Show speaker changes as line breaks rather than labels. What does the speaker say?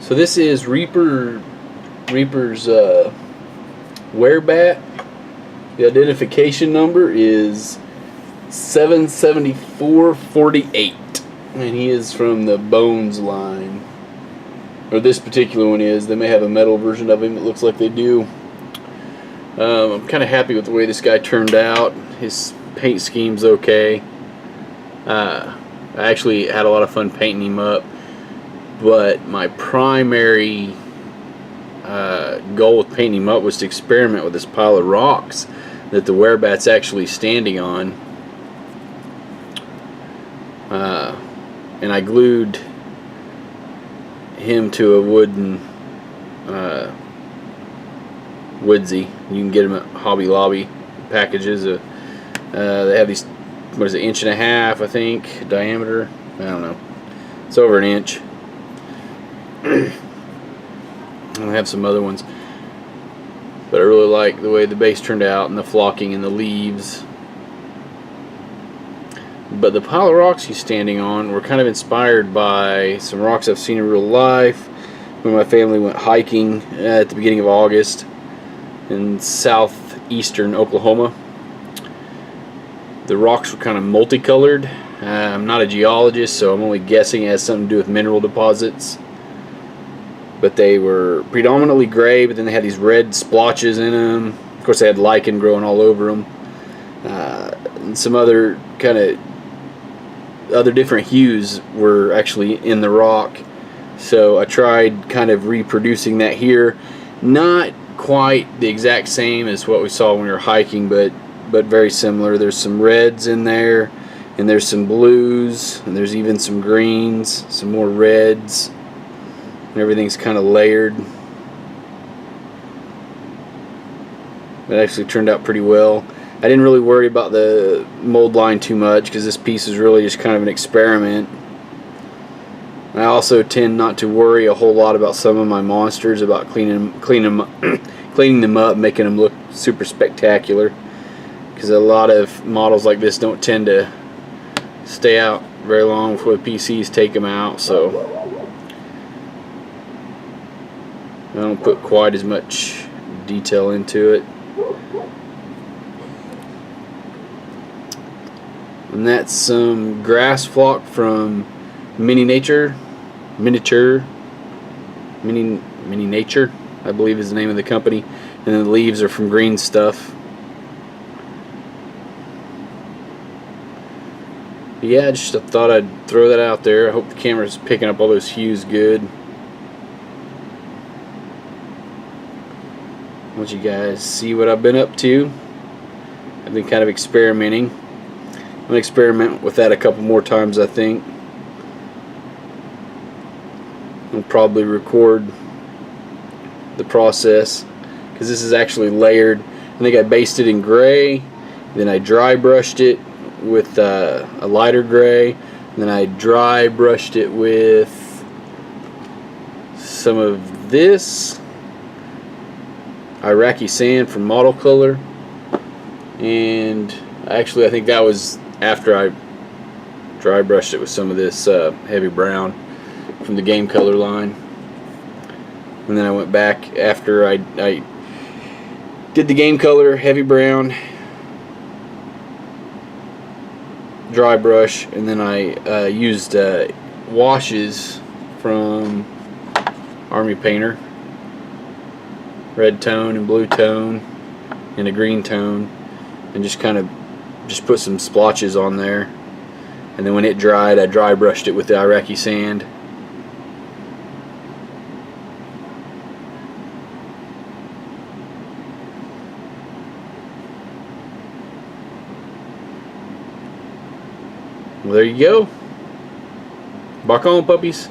So this is Reaper's Werebat. The identification number is 77448, and he is from the Bones line. Or this particular one is. They may have a metal version of him. It looks like they do. I'm kind of happy with the way this guy turned out. His paint scheme's okay. I actually had a lot of fun painting him up, but my primary goal with painting him up was to experiment with this pile of rocks that the Werebat's actually standing on. And I glued him to a wooden woodsy. You can get them at Hobby Lobby packages. They have these, what is it, 1.5 inches, I think, diameter. I don't know. It's over 1 inch. I have some other ones, but I really like the way the base turned out and the flocking and the leaves. But the pile of rocks he's standing on were kind of inspired by some rocks I've seen in real life when my family went hiking at the beginning of August in southeastern Oklahoma. The rocks were kind of multicolored. I'm not a geologist, so I'm only guessing it has something to do with mineral deposits. But they were predominantly gray, but then they had these red splotches in them. Of course, they had lichen growing all over them. And some other kind of different hues were actually in the rock. So I tried kind of reproducing that here. Not quite the exact same as what we saw when we were hiking, but very similar. There's some reds in there, and there's some blues, and there's even some greens, some more reds, and everything's kind of layered. It actually turned out pretty well. I didn't really worry about the mold line too much because this piece is really just kind of an experiment. I also tend not to worry a whole lot about some of my monsters, about cleaning them up, making them look super spectacular, because a lot of models like this don't tend to stay out very long before the PCs take them out, so I don't put quite as much detail into it. And that's some grass flock from Mini Nature, I believe is the name of the company. And then the leaves are from Green Stuff. But yeah, just thought I'd throw that out there. I hope the camera's picking up all those hues good. I want you guys to see what I've been up to. I've been kind of experimenting. I'm going to experiment with that a couple more times, I think. I'll probably record the process, because this is actually layered. I think I basted in gray, then I dry brushed it with a lighter gray, and then I dry brushed it with some of this Iraqi sand from Model Color, and actually I think that was after I dry brushed it with some of this heavy brown from the Game Color line. And then I went back after I did the Game Color heavy brown dry brush, and then I used washes from Army Painter, red tone and blue tone and a green tone, and just kind of put some splotches on there. And then when it dried, I dry brushed it with the Iraqi sand. Well, there you go. Bark on, puppies.